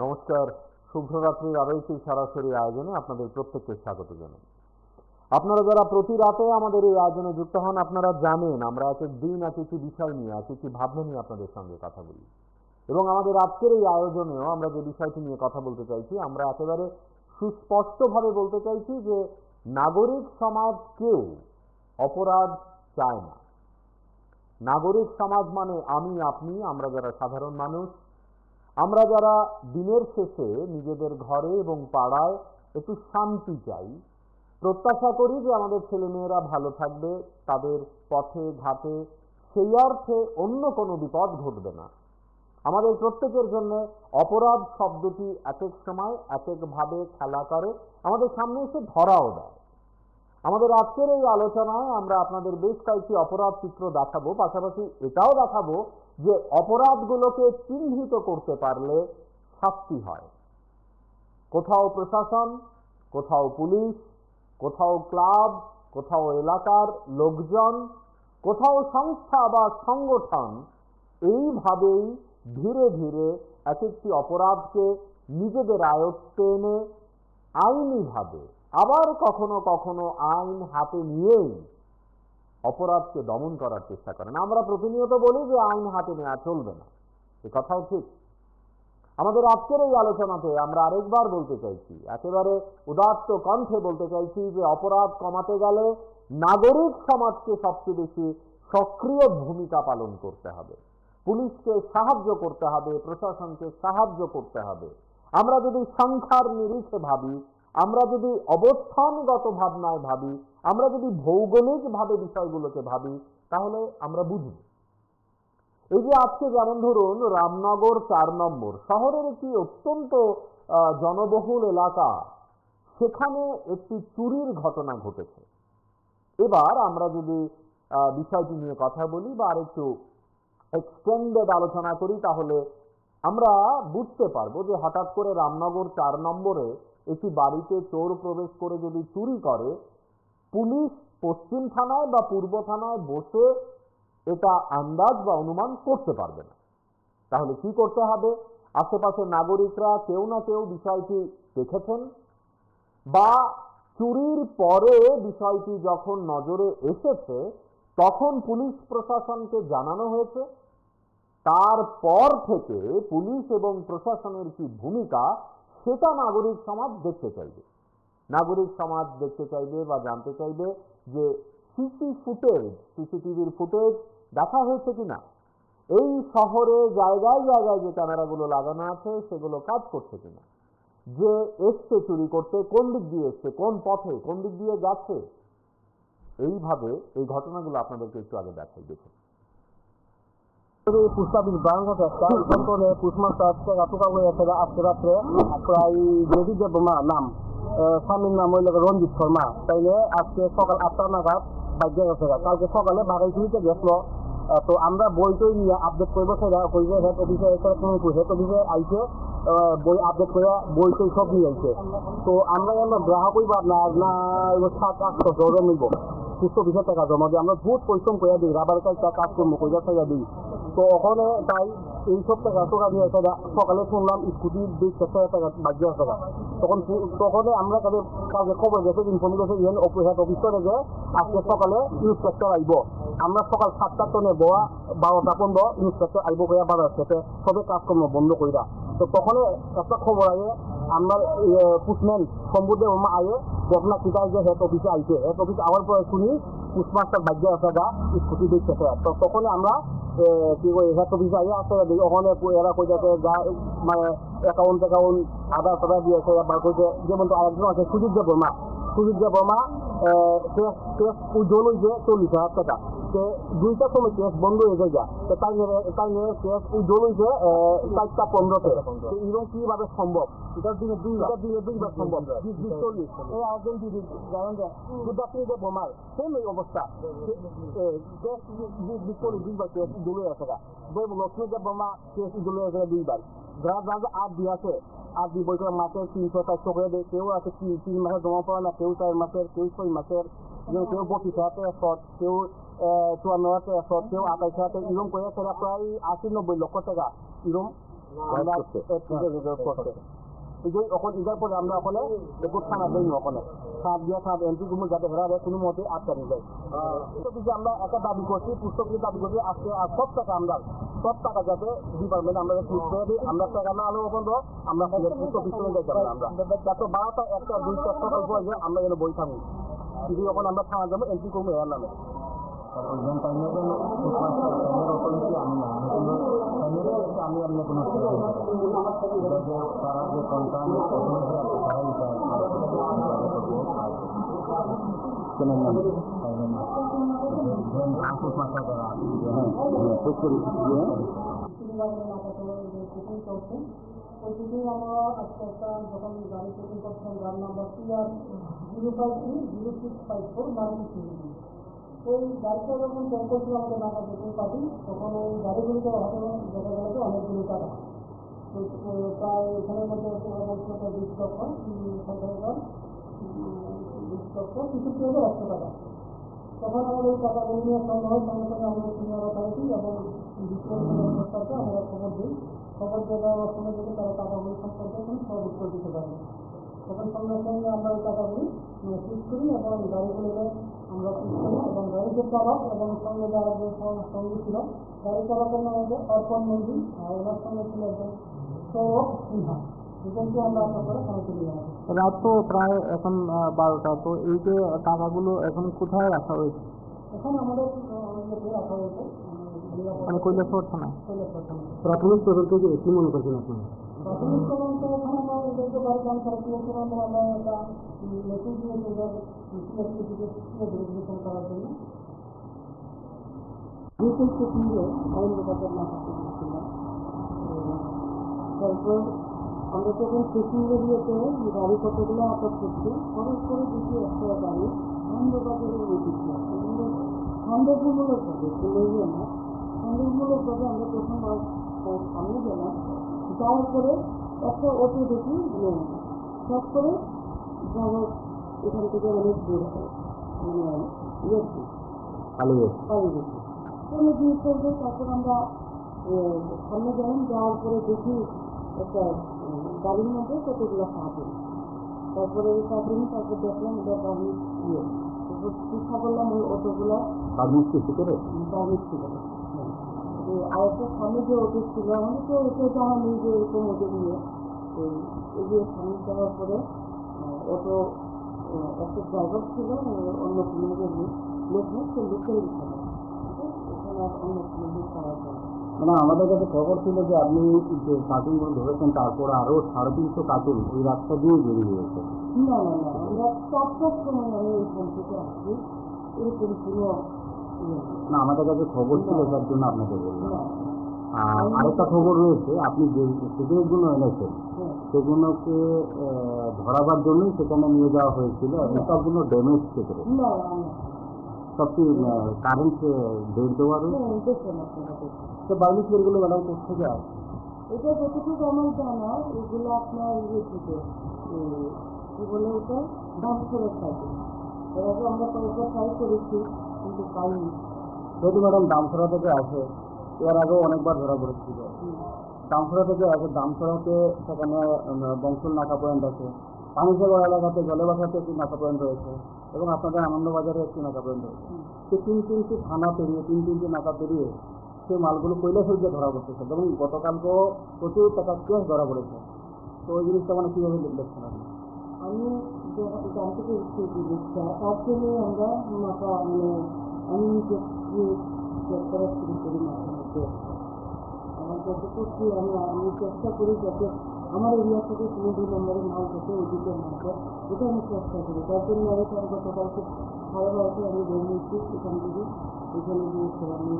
নমস্কার, শুভরাত্রির আরও একটি সরাসরি আয়োজনে আপনাদের প্রত্যেককে স্বাগত জানাই। আপনারা যারা প্রতি রাতে আমাদের এই আয়োজনে যুক্ত হন, আপনারা জানেন আমরা এক এক দিন এক একটি বিষয় নিয়ে এক একটি ভাবনা নিয়ে আপনাদের সঙ্গে কথা বলি, এবং আমাদের আজকের এই আয়োজনেও আমরা যে বিষয়টি নিয়ে কথা বলতে চাইছি, আমরা একেবারে সুস্পষ্টভাবে বলতে চাইছি যে নাগরিক সমাজ কেউ অপরাধ চায় না। নাগরিক সমাজ মানে আমি, আপনি, আমরা যারা সাধারণ মানুষ, আমরা যারা দিনের শেষে নিজেদের ঘরে এবং পাড়ায় একটু শান্তি চাই, প্রত্যাশা করি যে আমাদের ছেলেমেয়েরা ভালো থাকবে, তাদের পথে ঘাটে সেই অর্থে অন্য কোনো বিপদ ঘটবে না। আমাদের প্রত্যেকের জন্য অপরাধ শব্দটি এক এক সময় এক একভাবে খেলা করে, আমাদের সামনে এসে ধরাও দেয়। আমাদের আজকের এই আলোচনায় আমরা আপনাদের বেশ কয়েকটি অপরাধ চিত্র দেখাবো, পাশাপাশি এটাও দেখাবো যে অপরাধগুলোকে চিহ্নিত করতে পারলে শাস্তি হয়। কোথাও প্রশাসন, কোথাও পুলিশ, কোথাও ক্লাব, কোথাও এলাকার লোকজন, কোথাও সংস্থা বা সংগঠন এইভাবেই ধীরে ধীরে এক একটি অপরাধকে নিজেদের আয়ত্তে এনে আইনিভাবে, আবার কখনো কখনো আইন হাতে নিয়েই অপরাধকে দমন করার চেষ্টা করেন। আমরা প্রতিনিয়ত বলি যে আইন হাতে নেওয়া চলবে না, এ কথাও ঠিক। আমাদের আজকের এই আলোচনাতে আমরা আরেকবার বলতে চাইছি, একেবারে উদাত্ত কণ্ঠে বলতে চাইছি যে অপরাধ কমাতে গেলে নাগরিক সমাজকে সবচেয়ে বেশি সক্রিয় ভূমিকা পালন করতে হবে। পুলিশকে সাহায্য করতে হবে, প্রশাসনকে সাহায্য করতে হবে। আমরা যদি সংখ্যার নিরিখে ভাবি, আমরা যদি অবস্থানগত ভাবনায় ভাবি, আমরা যদি ভৌগোলিকভাবে বিষয়গুলোকে ভাবি, তাহলে আমরা বুঝব। এই যে আজকে যেমন ধরুন রামনগর 4 নম্বর শহরের একটি অত্যন্ত জনবহুল এলাকা, সেখানে একটি চুরির ঘটনা ঘটেছে। এবার আমরা যদি বিষয়টি নিয়ে কথা বলি বা আরেকটু এক্সটেন্ডেড আলোচনা করি, তাহলে আমরা বুঝতে পারবো যে হঠাৎ করে রামনগর 4 নম্বরে একটি বাড়িতে চোর প্রবেশ করে যদি চুরি করে, পুলিশ পশ্চিম থানায় বা পূর্ব থানায় বসে এটা আন্দাজ বা অনুমান করতে পারবে না। তাহলে কি করতে হবে? আশেপাশের নাগরিকরা কেউ না কেউ বিষয়টি দেখেছেন, বা চুরির পরে বিষয়টি যখন নজরে এসেছে তখন পুলিশ প্রশাসনকে জানানো হয়েছে। তারপর থেকে পুলিশ এবং প্রশাসনের কি ভূমিকা সেটা নাগরিক সমাজ দেখতে চাইবে। নাগরিক সমাজ দেখতে চাইবে বা জানতে চাইবে যে সিসিটিভির ফুটেজ দেখা হয়েছে কিনা, এই শহরে জায়গায় জায়গায় যে ক্যামেরাগুলো লাগানো আছে সেগুলো কাজ করছে কিনা, যে এসছে চুরি করতে কোন দিক দিয়ে এসছে, কোন পথে, কোন দিক দিয়ে যাচ্ছে। এইভাবে এই ঘটনাগুলো আপনাদেরকে একটু আগে দেখাই। দেখুন, পুষ্পাবিদ বাংলাদেশ একটা এখান করে পুষ্মাস্টার রাতুকা হয়ে আছে আজকে রাত্রে প্রায় যদি যে বোমা নাম স্বামীর নাম হইল রঞ্জিত শর্মা, তাইলে আজকে সকাল 8টা নাগাদ বাইকে গেছে। কালকে সকালে বাগাইছড়িতে গেছিল। তো আমরা বইটই নিয়ে আপডেট করবো, সেটা করবে হেড অফিসে হেড অফিসে আইছে, বই আপডেট করে বইটই সব নিয়ে আইছে। তো আমরা গ্রাহক হইবার না 7-8 জন নিব 220 টাকা জমা দিয়ে আমরা বহুত পরিশ্রম করে দিই, রাবার কাজ করবো কইরা চাইয়া দিই। তো ওখানে তাই এই সব টাকা নিয়ে সকালে শুনলাম স্কুটির 20 টাকা বাকি আছে। তখন আমরা কালকে খবর গেছে, ইনফর্ম গেছে হেড অফিস করে যে আজকে সকালে ইন্সপেক্টর আইব। আমরা সকাল 7টা টনে বোয়া 12টা 15 ইন্সপেক্টর আইব করে বাজার থেকে সবে কাজকর্ম বন্ধ কইরা। তো তখন একটা খবর আয়ে আমরা পুষম্যান সম্বুদে আয়ে ঘটনা কিটায় যে হেড অফিসে আইছে। হেড অফিস আওয়ার পরে শুনি পুষ্মাস্টার বাজ্য আছে গা স্কুটি দেখতে। তো তখন আমরা কি কই হেড অফিসে আইয়া আসতে ওখানে এরা কই যাতে যা মানে অ্যাকাউন্ট আধার টাধার দিয়েছে বার করছে। যেমন তো আরেকজন আছে সুজিত বর্মা কেস উজ্জ্বল হয়েছে 40,000 টাকা। দুইটার সময় কেস বন্ধ হয়ে যায়, তাই নিয়ে কেস উজ্জ্বল হয়েছে 4টা 15-তে। এরকম কিভাবে সম্ভব? এটার দিনে দুইবার সম্ভব। 40 এই আরেকজন দিদি জানেন যে দুর্গাপুরে বোমার সেম এই অবস্থা, কেস 2বার কেস উজ্জ্বল হয়ে আছে। লক্ষ্মীদেব বোমা কেস উজ্জ্বল হয়ে আছে 2বার। যারা 8 দিয়ে আছে 8 দিয়ে বই করে মাসের 300-400 করে দেয়। কেউ আছে 3 মাসের জমা পড়ে না, কেউ 4 মাসের, কেউ 6 মাসের, কেউ 32,000 শট, কেউ 54,000 শট, কেউ 28,000। এরকম করে প্রায় 80-90 লক্ষ টাকা এরকম আমরা রিজার্ভ করতে এই যে এখন ইজার পরে আমরা ওখানে একটু থানা দেই ওখানে সাপ দিয়ে সাপ এন্ট্রি গুলো যাতে হেরাবে কোনো মতে আটকানো যায় এটা যদি আমরা একটা দাবি করছি পুস্তকের দাবি করছি আজকে আর সব টাকা যাতে ডিপার্টমেন্ট আমরা ঠিক করে দিই আমরা টাকা না আলো পর্যন্ত আমরা পুস্তক পিছনে যাইতে পারি আমরা যাতে 12টা 1টা 2টা সকাল পর্যন্ত আমরা যেন বই থাকি যদি যখন আমরা থানা যাবো এন্ট্রি করবো এর নামে আমি আপনার কোনো তারা যে সন্তান কেনার নাম আশুষ মাথা করা প্রতিদিন আমরা আজকে একটা যখন গাড়ি চেকিং করছিলাম গাড়ি নাম্বার TR-053-0654 মারুতি এই গাড়িটা যখন চেক করছিলাম আমাদের নাকা চেকিং পার্টি তখন ওই গাড়িগুলিতে হাতে দেখা গেল যে অনেকগুলো টাকা প্রায় এখানের মধ্যে বলছিল 20 লক্ষ সংখ্যার 20 লক্ষ 65,100 টাকা তখন আমাদের এই টাকাগুলি নিয়ে সঙ্গে হয় সঙ্গে সঙ্গে আমাদের সিনিয়র অথরিটি এবং সরকারকে আমরা খবর দিই খবর দেওয়ার সময় থেকে তারা টাকাগুলি সম্পর্কে কোনো সব উত্তর দিতে পারে তখন সঙ্গে সঙ্গে আমরা এই টাকাগুলি ঠিক করি এবং গাড়িগুলিকে আমরা ঠিক করি এবং গাড়িতে চালক এবং সঙ্গে যারা যে সঙ্গী ছিল গাড়ি চালকের নাম হচ্ছে অর্পণ নন্দী আর ওনার সঙ্গে ছিল একজন সৌরভ সিনহা দুজনকে আমরা আশা করে থানাতে নিয়ে আসি রাত তো প্রায় এখন 12টা তো এই যে টাকাগুলো এখন কোথায় রাখা হয়েছে এখন আমাদের রাখা হয়েছে মানে কৈলাসহর থানায় থানা প্রাথমিক তদন্ত কি মনে করছেন আপনারা প্রাথমিক তদন্ত এখন আমরা এদেরকে বাড়ি কাম করা দিয়েছিলাম আমরা একটা মেসেজ দিয়েছি যে ভেরিফিকেশন করার জন্য মেসেজ চেকিংয়ে আইনবাজার না থাকতে দিয়েছিলাম তারপর আমরা যখন চেকিংয়ে দিয়েছে গাড়ি কতগুলো আটক করছি খরচ করে দেখি একটা গাড়ি আইনবাজারের ওই দিকে সন্দেহমূলক হবে খুলেই না সন্দেহমূলক ভাবে আমরা প্রথম সামনে গেলাম যাওয়ার পরে একটা অটো দেখি সব করে যাওয়ার এখান থেকে অনেক দূর পালিয়ে গেছি চলে গিয়ে চলবে তারপর আমরা সামনে গেলাম যাওয়ার পরে দেখি একটা গাড়ির মধ্যে কতগুলো সাহায্য তারপরে তারপর দেখলাম এটা গাড়ির তারপর চিন্তা করলাম ওই অটোগুলো পাবলিক কিছু করে পাবলিক ছিল আর একটা সামনে যে অফিস ছিল আমাদের তো এটা জানা নেই যে এরকম অটো নিয়ে এগিয়ে সামনে যাওয়ার পরে অটো একটা ড্রাইভার ছিল অন্য কোনো লোক নেই সে লোকের এখানে অন্য কোনো লোক পাওয়া যায় মানে আমাদের কাছে খবর ছিল যে আপনি যে কার্টুনগুলো ধরেছেন তারপরে আরো 350 কার্টুন ওই রাস্তা দিয়ে বেরিয়ে গেছে না আমরা 4টার সময় আমি এখান থেকে আসছি এরকম কোনো না আমাদের কাছে খবর ছিল যার জন্য আপনাকে বললাম আর আরেকটা খবর রয়েছে আপনি যে সেগুলো এনেছেন সেগুলোকে ধরাবার জন্যই সেখানে নিয়ে যাওয়া হয়েছিল এবং সবগুলো ড্যামেজ ক্ষেত্রে সব কি কারেন্ট বের দেওয়া রয়েছে তো বাইরে এগুলো ম্যাডাম কোথেকে আসে এটা যতটুকু আমার জানা এগুলো আপনার ইয়ে থেকে কি বলে ওটা ডান্সের সাথে এর আগে আমরা কয়েকটা ট্রাই করেছি কিন্তু পাইনি যেহেতু ম্যাডাম দামছড়া থেকে আসে এর আগেও অনেকবার ধরা পড়েছিল দামছড়া থেকে আসে দামছড়াতে সেখানে বংশল নাকা পয়েন্ট আছে পানিসাগর এলাকাতে জলেবাসাতে একটি নাকা পয়েন্ট রয়েছে এবং আপনাদের আনন্দবাজারে একটি নাকা পয়েন্ট রয়েছে সে তিনটি থানা পেরিয়ে তিনটি নাকা পেরিয়ে সেই মালগুলো কৈলাসহর যে ধরা পড়তেছে এবং গতকালকেও প্রচুর টাকা কেস ধরা পড়েছে তো ওই জিনিসটা মানে কীভাবে দেখছেন আপনি আমি জানতে পেরেছি জিনিসটা তার জন্য আমরা মাথা মানে আমি নিজে চেক করা শুরু করি মাথার মধ্যে আমার যতটুকু আমি চেষ্টা করি যাতে আমার এরিয়া থেকে কোনো 2 নম্বরের মাল থেকে ওইদিকে না যায় এটা আমি চেষ্টা করি তার জন্য আমি গতকালকে 12:30 আমি বের হয়েছি এখান থেকে এখানে গিয়েছিলাম আমি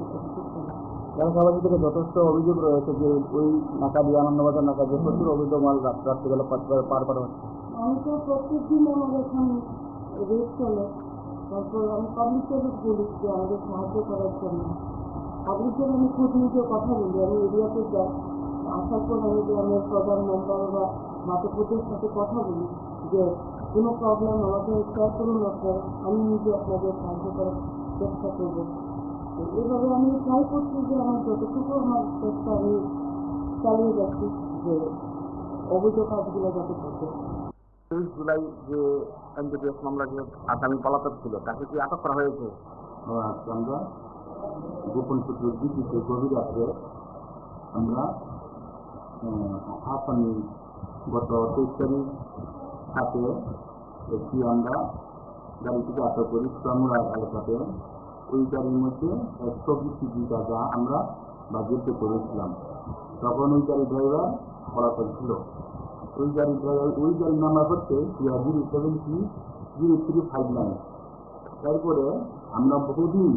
এলাকাবাসী থেকে যথেষ্ট অভিযোগ রয়েছে যে ওই নাকা দিয়ে আনন্দবাজার নাকা দিয়ে প্রচুর অবৈধ মাল রাত্রিবেলা পার হচ্ছে আমি তো প্রত্যেক দিন আমার এখন রেট চলে তারপর আমি পাবলিকের বলি যে আমাদের সাহায্য করার জন্য পাবলিকের আমি খোঁজ নিতে কথা বলি আমি এরিয়াতে যাই আসার পর আমি গ্রামের প্রধান মেম্বার বা মাতৃপতির সাথে কথা বলি যে কোনো প্রবলেম আমাকে শেয়ার করুন আপনারা আমি নিজে আপনাদের সাহায্য করার চেষ্টা করবো এইভাবে আমি ট্রাই করছি যে আমার যতটুকু আমার চেষ্টা আমি চালিয়ে যাচ্ছি যে অবৈধ কাজগুলো যাতে করতে। 23 জুলাই যে এনডিপিএস মামলা যে আসামি পলাতক ছিল তাকে কি আটক করা হয়েছে? আজকে আমরা গোপন সূত্রের ভিত্তিতে গভীর রাত্রে আমরা আসামি গত 23 তারিখ হাতে একটি আমরা গাড়ি থেকে আটক করি শ্রমরা এলাকাতে। ওই গাড়ির মধ্যে 120 কোটি টাকা আমরা বাজেটে করেছিলাম। তখন ওই গাড়ি ড্রাইভার পলাতক ছিল। ওই গাড়ির নাম্বার হচ্ছে 0700359। তারপরে আমরা বহুদিন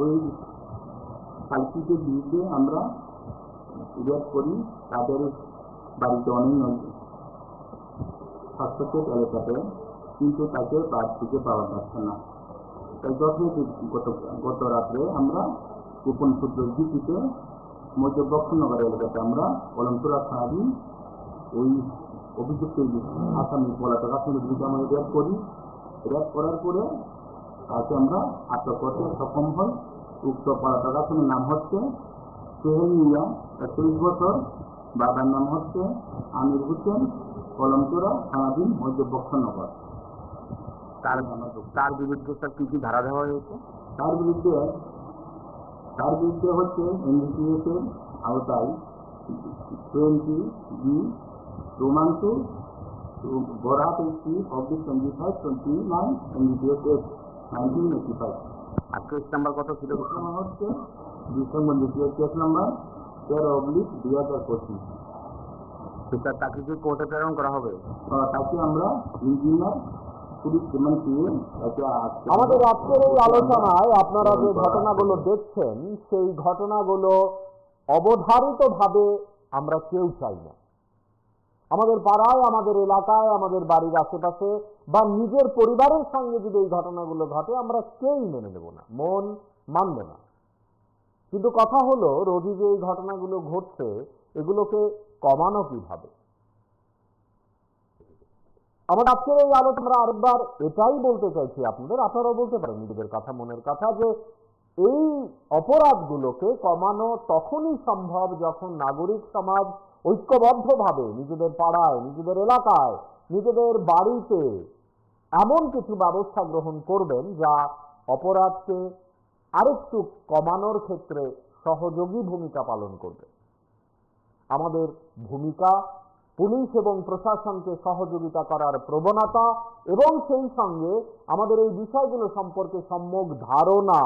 ওই সাইকিকের বিরুদ্ধে আমরা রেড করি। তাদের বাড়িতে অনেক হস্তক্ষেপ এলাকাতে, কিন্তু তাকে বাদ থেকে পাওয়া যাচ্ছে না। তাই গত রাত্রে আমরা গোপন সূত্রের ভিত্তিতে মধ্য বক্সনগর এলাকাতে আমরা অলমপুরা থানাধীন ওই অভিযুক্ত আসামি পলাতক আসামির বিরুদ্ধে আমরা রেড করি। রেড করার পরে তাকে আমরা আটক করতে সক্ষম হই। উক্ত পলাতক আসামির নাম হচ্ছে সোহেল মিয়া, 31 বছর। বাবার নাম হচ্ছে আমির হোসেন, কলমচোরা থানাধীন মধ্য বক্সনগর। তার বিরুদ্ধে স্যার কি কি ধারা দেওয়া হয়েছে? তার বিরুদ্ধে হচ্ছে এনডিপিএস এর আওতায় 20B Roman 2 Borat 80/25-29 NDPS Act 1985। আর কেস নাম্বার কত ছিল? হচ্ছে ডিসেম্বর কেস নাম্বার 13/2025। সেটা তাকে কি কোর্টে প্রেরণ করা হবে? তাকে আমরা ইঞ্জিনিয়ার পুলিশ রিমান্ড দিয়ে তাকে আমাদের আজকের এই আলোচনায় আপনারা যে ঘটনাগুলো দেখছেন সেই ঘটনাগুলো অবধারিতভাবে আমরা কেউ চাই না। আমাদের পাড়ায়, আমাদের এলাকায়, আমাদের বাড়ির আশেপাশে বা নিজের পরিবারের সঙ্গে যদি এই ঘটনাগুলো ঘটে আমরা কেউই মেনে নেব না, মন মানবে না। কিন্তু কথা হলো, রোজই যে এই ঘটনাগুলো ঘটছে এগুলোকে কমানো কিভাবে? আমার আজকের এই আলোচনা আরেকবার এটাই বলতে চাইছি আপনারাও বলতে পারেন নিজেদের কথা, মনের কথা, যে এই অপরাধগুলোকে কমানো তখনই সম্ভব যখন নাগরিক সমাজ ঐক্যবদ্ধভাবে নিজেদের পাড়ায়, নিজেদের এলাকায়, নিজেদের বাড়িতে এমন কিছু ব্যবস্থা গ্রহণ করবেন যা অপরাধকে আরেকটু কমানোর ক্ষেত্রে সহযোগী ভূমিকা পালন করবে। আমাদের ভূমিকা পুলিশ এবং প্রশাসনকে সহযোগিতা করার প্রবণতা এবং সেই সঙ্গে আমাদের এই বিষয়গুলো সম্পর্কে সম্যক ধারণা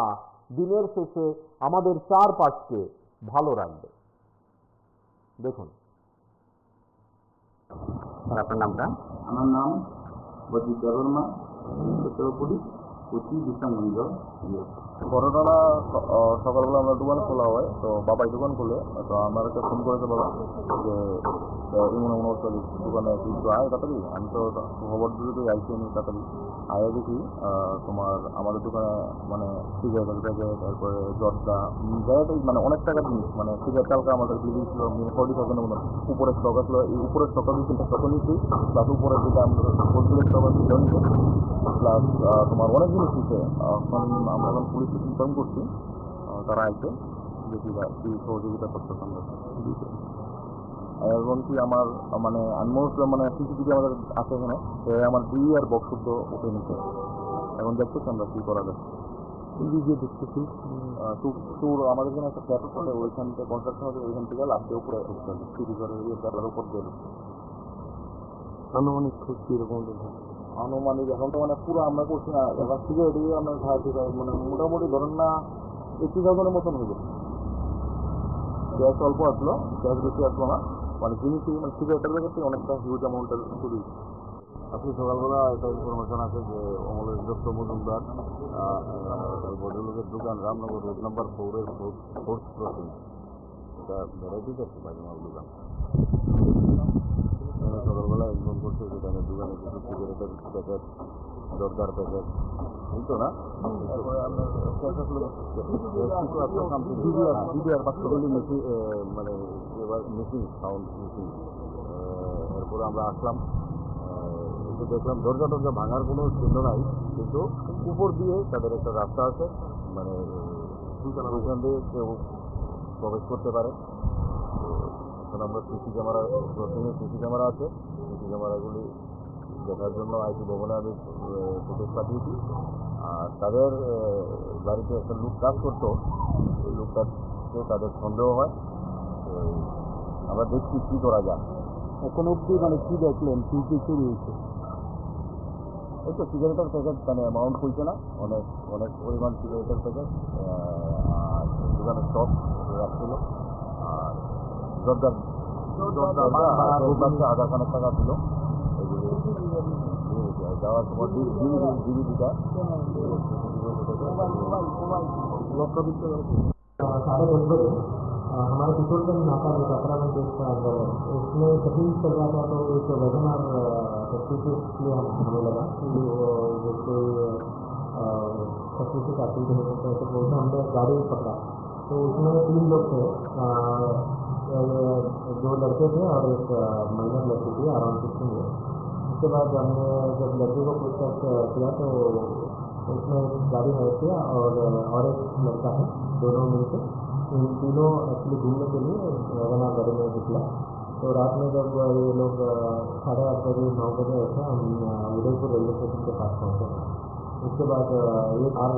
দিনের শেষে আমাদের চারপাশকে ভালো রাখবে। দেখুন, আপনার নামটা? আমার নাম বজিত দেববর্মা, পুলিশ কুচি বিশালগঞ্জ। ঘটনা সকালবেলা আমরা দোকান খোলা হয়, তো বাবাই দোকান খুলে, তো আমাকে ফোন করেছে বাবা যে এমন এমন দোকানে কিন্তু আয় তাড়াতাড়ি। আমি তো খবর দিতে আইছি, আমি তাড়াতাড়ি আয় দেখি তোমার আমাদের দোকানে মানে সিগারেটের প্যাকেট, তারপরে জর্দা মানে অনেক টাকার জিনিস, মানে সিগারেট চালকা আমাদের দিয়ে দিয়েছিল 40,000 মতো। উপরের স্টক আসলো, এই উপরের স্টকটা দিয়ে 3টা স্টকও নিচ্ছি, প্লাস উপরের যেটা আমরা হোলসেলের স্টক আছে সেটাও নিচ্ছি, প্লাস তোমার অনেক জিনিস দিচ্ছে। আমরা এখন পুলিশ ইনফর্ম করছি, তারা আসবে, দেখি কি সহযোগিতা করতেছে আমরা। এবং কি আমার মানে মানে সিসিটিভি আমাদের আছে এখানে, আমার বিই আর বক্সুদ্ধ উঠে নিচ্ছে। এখন দেখতেছি আমরা কি করা যায়। দিয়ে দেখতেছি টুর আমাদের এখানে একটা ফ্ল্যাট উপরে, ওইখান থেকে কনস্ট্রাকশন হচ্ছে, ওইখান থেকে লাস্টে উপরে সিটি ঘরের উপর দিয়ে আনুমানিক খুঁজছি এরকম আনুমানিক এখন তো মানে পুরো আমরা করছি না, এবার থেকে এদিকে আমরা মানে মোটামুটি ধরেন না 80,000 মতন হয়ে যাবে। গ্যাস অল্প আসলো, গ্যাস বেশি আসলো না, মানে জিনিসই মানে সিগারেটের ব্যাগের থেকে অনেকটা হিউজ অ্যামাউন্টের চুরি। আজকে সকালবেলা একটা ইনফরমেশন আছে যে অমলেশ দত্ত মজুমদার ভদ্রলোকের দোকান রামনগর রোড নাম্বার 4-এর 4th ক্রসিং, এটা ভ্যারাইটিস আছে বাজিমাল দোকান। সকালবেলা ইনফর্ম করছে সেখানে দোকানে কিছু সিগারেটের প্যাকেট, জর্দার প্যাকেট, এই তো না। তারপরে আপনার ডিবিআর 500 মেশিন, মানে এবার মেশিন সাউন্ড মেশিন। এরপরে আমরা আসলাম, দেখলাম দরজা টরজা ভাঙার কোনো চিহ্ন নাই, কিন্তু উপর দিয়ে তাদের একটা রাস্তা আছে, মানে ওইখান দিয়ে কেউ প্রবেশ করতে পারে। তো এখন আমরা সিসি ক্যামেরা সিসি ক্যামেরা আছে, সিসি ক্যামেরাগুলি দেখার জন্য আইটি ভবনে আমি ফুটেজ পাঠিয়েছি। আর তাদের বাড়িতে একটা লোক কাজ করতো, ওই লোকটাকে তাদের সন্দেহ হয়। তো আমরা দেখছি কী করা যায়। এখন অব্দি মানে কি দেখলেন, কি কি চুরি হয়েছে? এই তো সিগারেটের প্যাকেট, মানে অ্যামাউন্ট হয়েছে না, অনেক অনেক পরিমাণ সিগারেটের প্যাকেট, আর দোকানে স্টক রাখছিল। আর জর্দার হাজার খানেক টাকা ছিল। এগুলি যাওয়ার সময় ডিভিডিটা লক্ষ্য দিতে साढ़े 10 बजे हमारे किशोरगंज नाका में कपड़ा में देश का आंदोलन उसमें तकलीफ चल रहा था, तो एक वेबिनार फैक्ट्री के लिए हमें लगा कि जो कोई फैक्ट्री से काफी नहीं होते, तो बोलते हमने गाड़ी पकड़ा। तो उसमें 3 लोग थे, 2 लड़के थे और एक माइनर लड़की थी अराउंड 16 ईयर। उसके बाद हमने जब लड़के को पूछताछ किया तो उसमें एक गाड़ी हायर किया और एक लड़का है, दोनों मिलकर इन तीनों एक्चुअली घूमने के लिए वेगनार गाड़ी में निकला। तो रात में जब ये लोग 8:30 बजे 9 बजे ऐसे हम उदयपुर रेलवे स्टेशन के पास पहुँचे। उसके बाद ये कार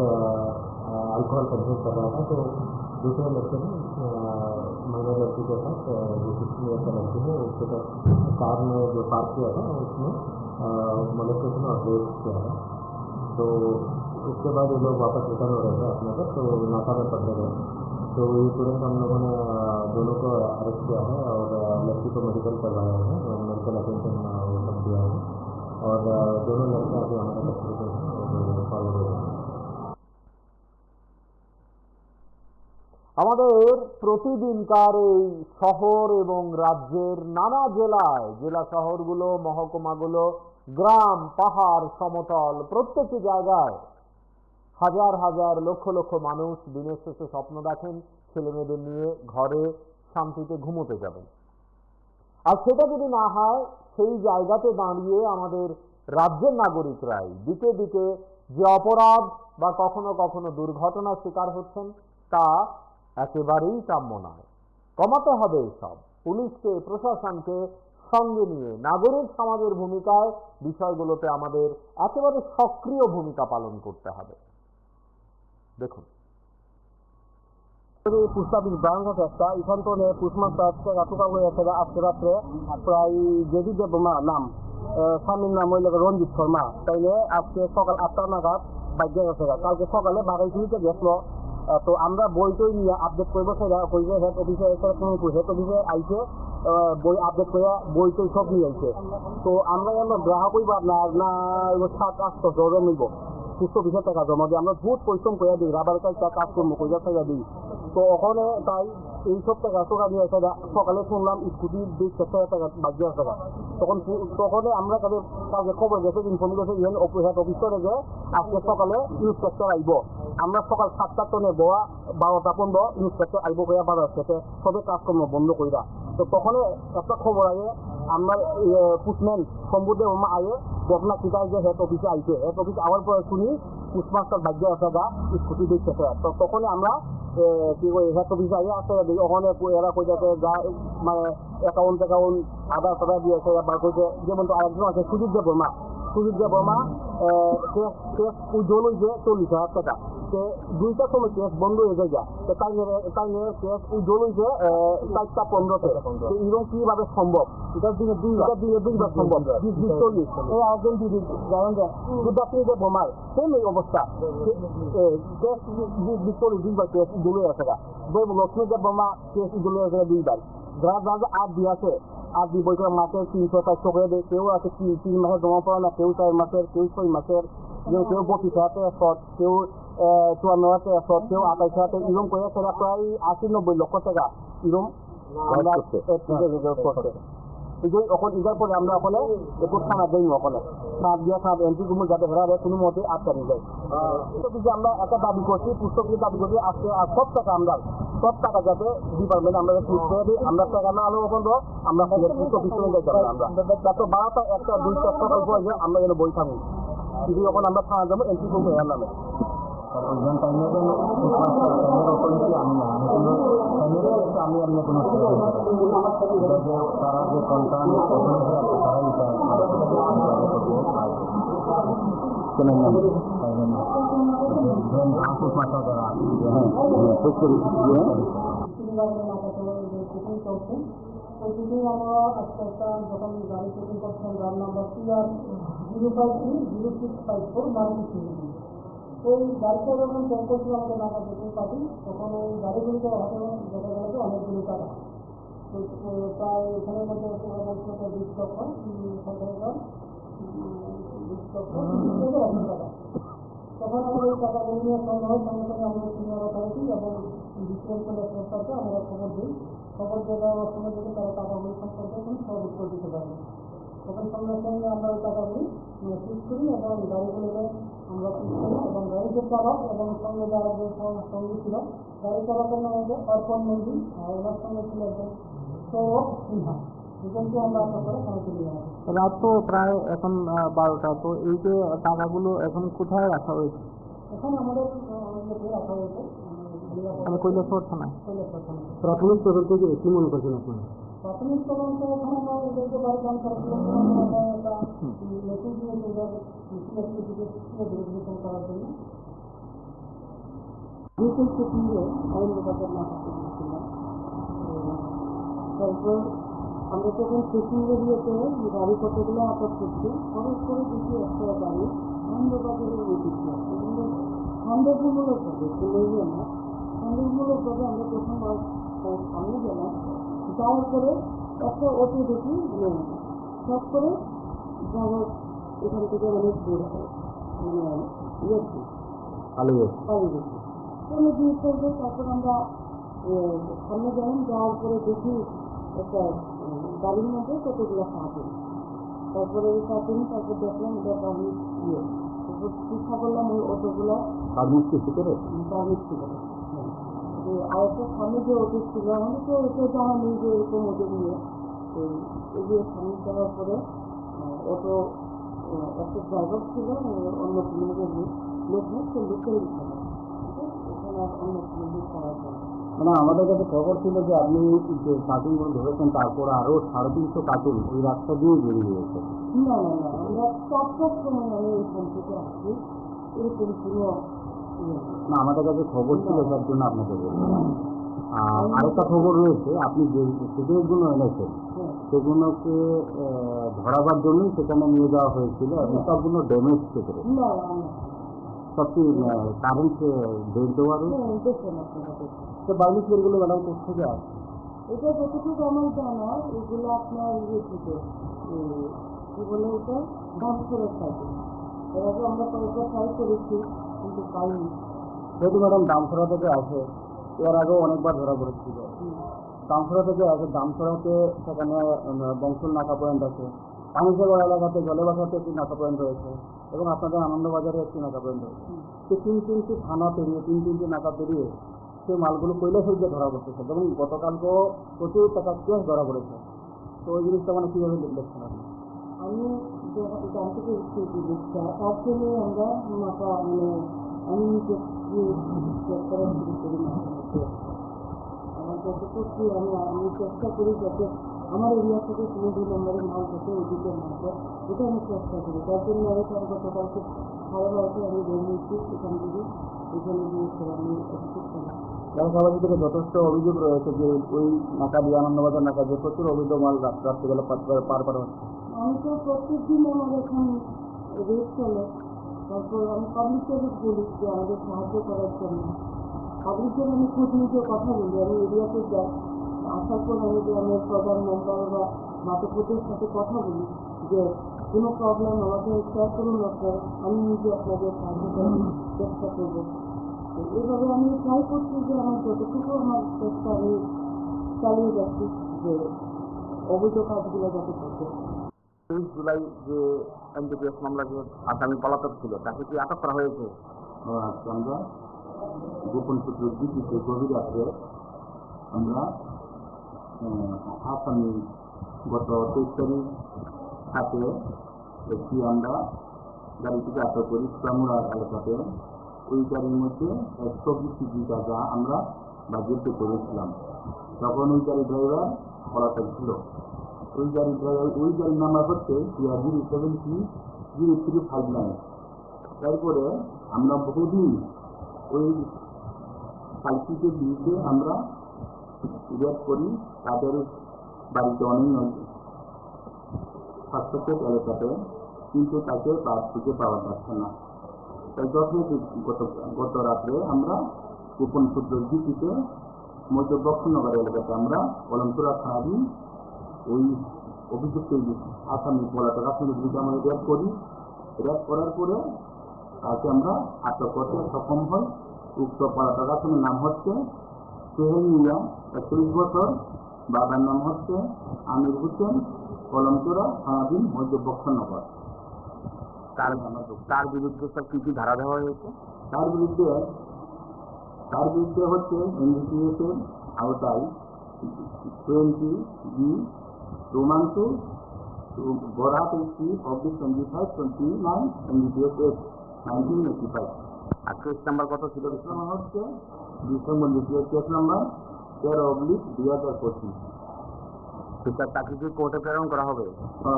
अल्कोहल कंज्यूम कर रहा था, तो दूसरे लड़के ने माइनर लड़की के साथ जो 16 ईयर का लड़की है उसके साथ कार में जो पार्क किया था उसमें मोलेस्टेशन और रेप किया था। तो उसके बाद ये लोग वापस रिटर्न हो रहे थे अपने पर, तो नाका में पकड़े गए। तो ये तुरंत हम लोगों ने दोनों को अरेस्ट किया है और लड़की को मेडिकल करवाया है, मेडिकल अटेंशन वो सब दिया है, और दोनों लड़के अभी हमारे कस्टडी में हैं और फॉरवर्ड हो रहे हैं। আমাদের প্রতিদিনকার এই শহর এবং রাজ্যের নানা জেলায়, জেলা শহরগুলো, মহকুমাগুলো, গ্রাম, পাহাড়, সমতল, প্রত্যেকটি জায়গায় হাজার হাজার লক্ষ লক্ষ মানুষ দিনের শেষে স্বপ্ন দেখেন ছেলেমেয়েদের নিয়ে ঘরে শান্তিতে ঘুমোতে যাবেন। আর সেটা যদি না হয়, সেই জায়গাতে দাঁড়িয়ে আমাদের রাজ্যের নাগরিকরাই দিকে দিকে যে অপরাধ বা কখনো কখনো দুর্ঘটনার শিকার হচ্ছেন, তা একেবারেই কাম্য নয়। কমাতে হবে এসব। পুলিশকে, প্রশাসনকে সঙ্গে নিয়ে নাগরিক সমাজের ভূমিকায় বিষয়গুলোতে আমাদের একেবারে সক্রিয় ভূমিকা পালন করতে হবে। দেখুন, পুষ্পাবির ব্রাঞ্চ একটা এখান তো পুষ্মার রাতুকা হয়ে আছে আজকে রাত্রে প্রায় যেদি যে বোমা নাম স্বামীর নাম ওই লোক রঞ্জিত শর্মা, তাইলে আজকে সকাল 8টা নাগাদ বাইকে গেছে। কালকে সকালে বাগাইছিতে গেছিল। তো আমরা বইটই নিয়ে আপডেট করবো, সেটা করবে হেড অফিসে হেড অফিসে আইছে বই আপডেট করে বইটই সব নিয়ে আইছে। তো আমরা এলো গ্রাহকই বা না 7-8 জন নিব সুস্থ বিষয় টাকা জমা দিয়ে আমরা বহুত পরিশ্রম করে দিই, রাবার কাজ করবো কইরা টাকা দিই। তো ওখানে তাই এইসব টাকা নিয়ে আসে। সকালে শুনলাম স্কুটির 20,000 টাকা বাকি আছে। তখন আমরা কালকে খবর গেছে, ইনফর্ম গেছে হেড অফিসারে যে আজকে সকালে ইন্সপেক্টর আইব। আমরা সকাল 7টা তো নেব, 12টা-15 ইন্সপেক্টর আইব করে বাজার থেকে সবে কাজকর্ম বন্ধ কইরা। তো তখন একটা খবর আগে আমার পুষ্টম্যান সম্বুদে আয়ে ঘটনা শিকায় যে হেড অফিসে আইছে। হেড অফিসে আওয়ার পরে শুনি পুষ্টমাস্টার ভাগ্য আছে স্কুটি দিচ্ছে। তো তখন আমরা কি কই হেড অফিসে আইয়া আছে ওখানে এরা কই যাতে মানে অ্যাকাউন্ট আধার দিয়েছে বা কইছে। যেমন তো আরেকজন আছে সুজিত দেব বর্মা কেস উজ্জ্বল হয়েছে 40,000 টাকা। 2টার সময় কেস বন্ধ হয়ে যায়। তাই কেস উজ্জ্বল হয়েছে 4টা 15-তে। এরকম কিভাবে সম্ভব? এটা দিনে 2বার সম্ভব। 40 এই আরেকজন দিদি জানেন যে বুদ্ধাত্রী বোমার সেম এই অবস্থা। কেস 2বার কেস উজ্জ্বল হয়ে আছে। লক্ষ্মী দেব বর্মা কেস উজ্জ্বল হয়ে আছে 2বার। যারা 8 দিয়ে আছে 8 দিয়ে বই করে মাসের 300-400 করে দেয়। কেউ আছে 3 মাসের জমা পড়ে না, কেউ 4 মাসের, কেউ 6 মাসের, কেউ 32,000 শট, কেউ 54,000 শট, কেউ 28,000। এরকম করে সেটা প্রায় 80-90 লক্ষ টাকা এরকম করছে। এখন ইজার পরে আমরা ওখানে একটু থানা দেই, ওখানে থানা এন্ট্রি করবো যাতে হেরাবে কোনো মতে আটকানি যায়। আমরা একটা দাবি করছি, পুস্তকের দাবি করছি আজকে সব টাকা যাতে ডিপার্টমেন্ট আমরা করে দিই। আমরা টাকা না আলো ওখান আমরা পুস্তক পিছনে যাইতে পারি। আমরা যাতে 12টা 1টা 2টা আমরা যেন বই থাকি। কিন্তু যখন আমরা থানা যাবো এন্ট্রি করবো এর নামে আমি অন্য কোনো তারা যে কন্টান সিলিন্ডারের নাকাতে যে চেকিং চলছে ওই চেকিং আমরা আজকে একটা যখন গাড়ি চেকিং করছিলাম গাড়ি নাম্বার CR05306549 ওই গাড়িটা যখন চেক করছিল আমাদের নাকা চেকিং পার্টি তখন ওই গাড়িগুলিকে হাতে দেখা গেল যে অনেকগুলি টাকা প্রায় এখানের মধ্যে ওরা বলছে 20 লক্ষ সরকারের 20 লক্ষ 80 টাকা। তখন আমরা এই টাকাগুলি নিয়ে সঙ্গে সঙ্গে আমরা সিনিয়র অথরিটি এবং ডিসিএম সরকারকে আমরা খবর দিই। খবর দেওয়ার সময় যদি তারা টাকাগুলি সম্পর্কে কোনো সব উত্তর দিতে পারে তখন সঙ্গে সঙ্গে আমরা ওই টাকাগুলি সিজ করি এবং গাড়িগুলিকে আমরা সিজ করি এবং গাড়ির চালক এবং সঙ্গে যারা যে সঙ্গী ছিল গাড়ি চালকের নামে যে অর্পণ মন্দির আর ওনার সঙ্গে ছিল একজন সৌরভ সিনহা দুজনকে আমরা আশা করে থানাতে নিয়ে আসি। রাত তো প্রায় এখন 12টা, তো এই যে টাকাগুলো এখন কোথায় রাখা হয়েছে? এখন আমাদের রাখা হয়েছে কৈলাসহর থানায়। প্রাথমিক তদন্ত থেকে কি মনে করছেন আপনারা? প্রাথমিক তদন্ত এখন আমরা দেখতে পারি একটা মেসেজ দিয়েছে ভেরিফিকেশন করার জন্য আইনবাজার না করতে দিয়েছিলাম। তারপর আমরা যখন চেকিং এরিয়াতে গাড়ি কতগুলো আটক করছি হঠাৎ করে দেখি একটা গাড়ি আইনবাজারের ওই দিকে আছে কিন্তু সন্দেহমূলকভাবে বললেই না সন্দেহমূলকভাবে আমরা প্রথম সামনে গেলাম যাওয়ার পরে একটা অটো দেখি সব করে যাওয়ার এখান থেকে অনেক দূর পালিয়ে গেছি অনেক জিনিস করবে। তারপর আমরা সামনে গেলাম যাওয়ার পরে দেখি একটা গাড়ির মধ্যে কতগুলো কার্টুন তারপরে ওই কার্টুন তারপর দেখলাম এটা বার্মিক তারপর চিন্তা করলাম ওই অটোগুলো বার্মিক কিছু করে বার্মিক ছিল আর একটা সামনে যে অটো ছিল আমাদের তো এটা জানা নেই যে এরকম ওদের নিয়ে এই যে সামনে যাওয়ার পরে অটো একটা ড্রাইভার ছিল অন্য কোনো লোক নেই সে লোকের এখানে অন্য কোনো লোক করার জন্য মানে আমাদের কাছে খবর ছিল যে আপনি যে কার্টুনগুলো ধরেছেন তারপর আরো 350 কার্টুন ওই রাস্তা দিয়ে বেরিয়ে গেছে। না আমরা 4টার সময় আমি এখান থেকে আসছি এরকম কোনো না আমাদের কাছে খবর ছিল যার জন্য আপনাকে বললাম। আর আরেকটা খবর রয়েছে আপনি যে সিগারেটগুলো এনেছেন সেগুলোকে ধরাবার জন্যই সেখানে নিয়ে যাওয়া হয়েছিল এবং সবগুলো ড্যামেজ সিগারেট না সবটি কারেন্ট বের দেওয়ার দেখেন আপনারা তো বার্মিক সিগারেটগুলো ম্যাডাম কোথেকে আসে? এটা যতটুকু আমার জানা এগুলো আপনার ইয়ে থেকে কী বলে এটা ডান্সের সাথে এর আগে আমরা কয়েকটা ট্রাই করেছি কিন্তু পাইনি যেহেতু ম্যাডাম দামছড়া থেকে আসে এর আগেও অনেকবার ধরা পড়েছিল। দামছড়া থেকে আসে দামছড়াতে সেখানে বংশল নাকা পয়েন্ট আছে, পানিসাগর এলাকাতে জলেবাসাতে একটি নাকা পয়েন্ট রয়েছে এবং আপনাদের আনন্দবাজারে একটি নাকা পয়েন্ট রয়েছে। সে তিনটি থানা পেরিয়ে তিনটি নাকা পেরিয়ে সেই মালগুলো কৈলাসের গিয়ে ধরা পড়তেছে এবং গতকালকেও প্রচুর টাকা কেস ধরা পড়েছে। তো ওই জিনিসটা মানে কীভাবে দেখছেন আপনি? আমি জানতে পেরেছি জিনিসটা তার জন্য আমরা নাকা আমি নিজে চেক করা শুরু করি আমার যতটুকু আমি চেষ্টা করি যাতে আমার এরিয়া থেকে কোনো 2 নম্বরের মাল যাতে ওইদিকে না যায় এটা আমি চেষ্টা করি। তার জন্য আমি গতকালকে 12:30 আমি বের হয়েছি এখান থেকে এখানে গিয়েছি আমি জনসভাপতি থেকে যথেষ্ট অভিযোগ রয়েছে যে ওই নাকা দিয়ে আনন্দবাজার নাকা দিয়ে প্রচুর অবৈধ মাল রাত্রিবেলা পার হচ্ছে। আমি তো প্রত্যেক দিন আমার এখন রেট চলে তারপর আমি পাবলিকের বলি যে আমাদের সাহায্য করার জন্য পাবলিকের আমি খোঁজ নিতে কথা বলি আমি এরিয়াতে যাই আসার পর আমি গ্রামের প্রধান মেম্বার বা মাতৃপতির সাথে কথা বলি যে কোনো প্রবলেম আমাকে শেয়ার করুন আপনার আমি নিজে আপনাদের সাহায্য করার চেষ্টা করবো। তো এইভাবে আমি ট্রাই করছি যে আমার যতটুকু আমার চেষ্টা আমি চালিয়ে যাচ্ছি যে অবৈধ কাজগুলো যাতে করতে। 23 জুলাই যে এনডিপিএস মামলা যে আসামি পলাতক ছিল তাকে কি আটক করা হয়েছে? আমরা গোপন সূত্রের ভিত্তিতে গভীর রাত্রে আমরা আসামি গত 23 তারিখ হাতে একটি আমরা গাড়ি থেকে আটক করি চামুড়া এলাকাতে। ওই গাড়ির মধ্যে 120 কেজি গাঁজা আমরা বাজেয়াপ্ত করেছিলাম। তখন ওই গাড়ি ড্রাইভার পলাতক ছিল। ওই গাড়ির নাম্বার হচ্ছে 070 তারপরে আমরা বহুদিন ওই কালকিকে বিরুদ্ধে আমরা রেড করি। তাদের বাড়িতে অনেক সাসপেক্টেড এলাকাতে, কিন্তু তাকে খুঁজে পাওয়া যাচ্ছে না। তাই গত রাত্রে আমরা গোপন সূত্রের ভিত্তিতে মধ্য বক্সনগর এলাকাতে আমরা অলমপুরা থানাধীন ওই অভিযুক্ত আসামি পলাতক আসামির বিরুদ্ধে আমরা রেড করি। রেড করার পরে তাকে আমরা আটক করতে সক্ষম হই। উক্ত পলাতক আসামির নাম হচ্ছে সোহেল মিয়া, 31 বছর। বাবার নাম হচ্ছে আমির হোসেন, অলমপুরা থানাধীন মধ্য বক্সনগর। তার বিরুদ্ধে সব কি কি ধারা দেওয়া হয়েছে? তার বিরুদ্ধে হচ্ছে NDPS এর আওতায় 20G Roman 2 Borat 80/25-29 NDPS Act 1985। আর কেস নাম্বার কত ছিল? হচ্ছে ডিসেম্বর কেস নাম্বার 13/2025। তাকে কি কোর্টে প্রেরণ করা হবে?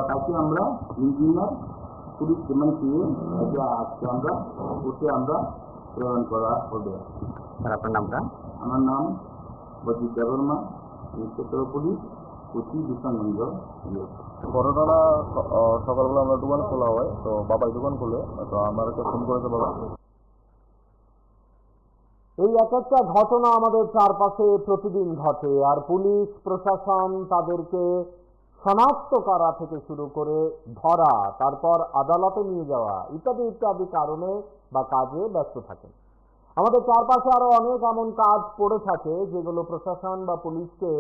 তাকে আমরা ইঞ্জিনিয়ার পুলিশ রিমান্ড দিয়ে আজকে আমরা কোর্টে আমরা প্রেরণ করা হবে। আর আপনার নামটা? আমার নাম বজিত দেববর্মা, ইন্সপেক্টর পুলিশ, কোচি বিশ্বগঞ্জ। ঘটনাটা সকালবেলা আমরা দোকান খোলা হয়, তো বাবাই দোকান খোলে, তো আমার একটা ফোন করেছে বাবা। এই এক একটা ঘটনা আমাদের চারপাশে প্রতিদিন ঘটে, আর পুলিশ প্রশাসন তাদেরকে শনাক্ত করা থেকে শুরু করে ধরা, তারপর আদালতে নিয়ে যাওয়া ইত্যাদি ইত্যাদি কারণে বা কাজে ব্যস্ত থাকেন। আমাদের চারপাশে আরো অনেক এমন কাজ পড়ে থাকে যেগুলো প্রশাসন বা পুলিশকে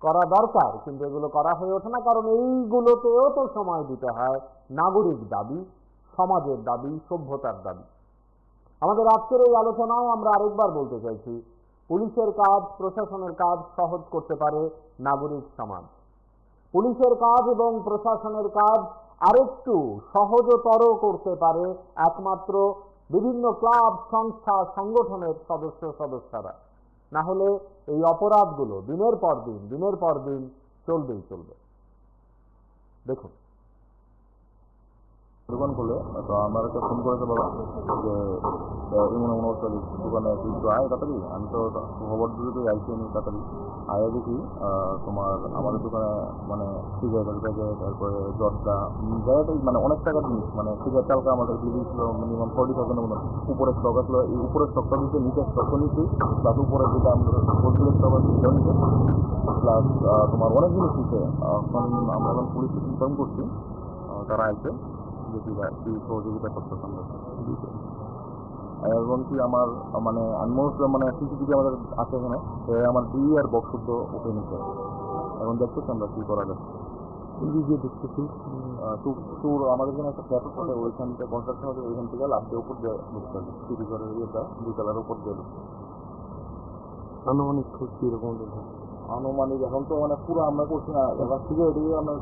করা দরকার, কিন্তু এগুলো করা হয়ে ওঠে না, কারণ এইগুলোতেও তো সময় দিতে হয়। নাগরিক দাবি, সমাজের দাবি, সভ্যতার দাবি। আমাদের আজকের এই আলোচনায় আমরা আরেকবার বলতে চাইছি, পুলিশের কাজ, প্রশাসনের কাজ সহজ করতে পারে নাগরিক সমাজ। পুলিশের কাজ এবং প্রশাসনের কাজ আরেকটু সহজতর করতে পারে একমাত্র বিভিন্ন ক্লাব, সংস্থা, সংগঠনের সদস্যরা। না হলে এই অপরাধগুলো দিনের পর দিন চলবে। দেখুন, দোকান খুলে, তো আমার একটা ফোন করেছে বাবা যে এমন দোকানে একটু আয় তাড়াতাড়ি। আমি তো খবর দিতে আইছি, আমি তাড়াতাড়ি আয়া দেখি তোমার আমাদের দোকানে মানে সিগারেটের প্যাকেট, তারপরে জর্দা জায়গাটাই মানে অনেক টাকার জিনিস, মানে সিগারেট চালকা আমাদের দিয়ে দিয়েছিল মিনিমাম 40,000 মতো। উপরে স্টক আসলো, এই উপরের স্টকটা দিতে, নিচে স্টকটা নিচ্ছি, প্লাস উপরে যেটা আমরা হোলসেলের স্টক আছে সেটাও নিতে, প্লাস তোমার অনেক জিনিস নিচ্ছে। এখন আমরা এখন পুলিশকে ইনফর্ম করছি, তারা আইছে দেখি কি সহযোগিতা করতে পারবে। এবং কি আমার মানে আনমোস্ট মানে সিসিটিভি আমাদের আছে এখানে, আমার আর বক্স শুদ্ধ উঠে নিচ্ছে। এখন দেখতেছি আমরা কি করা যায়। দেখতেছি টুর আমাদের এখানে একটা ফ্ল্যাট আছে, ওইখান থেকে কনস্ট্রাকশন আছে, ওইখান থেকে লাস্টে উপর দিয়ে ঢুকতে হবে। সিটি ঘরের ইয়েটা 2 তলার উপর দিয়ে আনুমানিক কিরকম? আনুমানিক এখন তো মানে পুরো আমরা করছি না, এবার থেকে এদিকে আমরা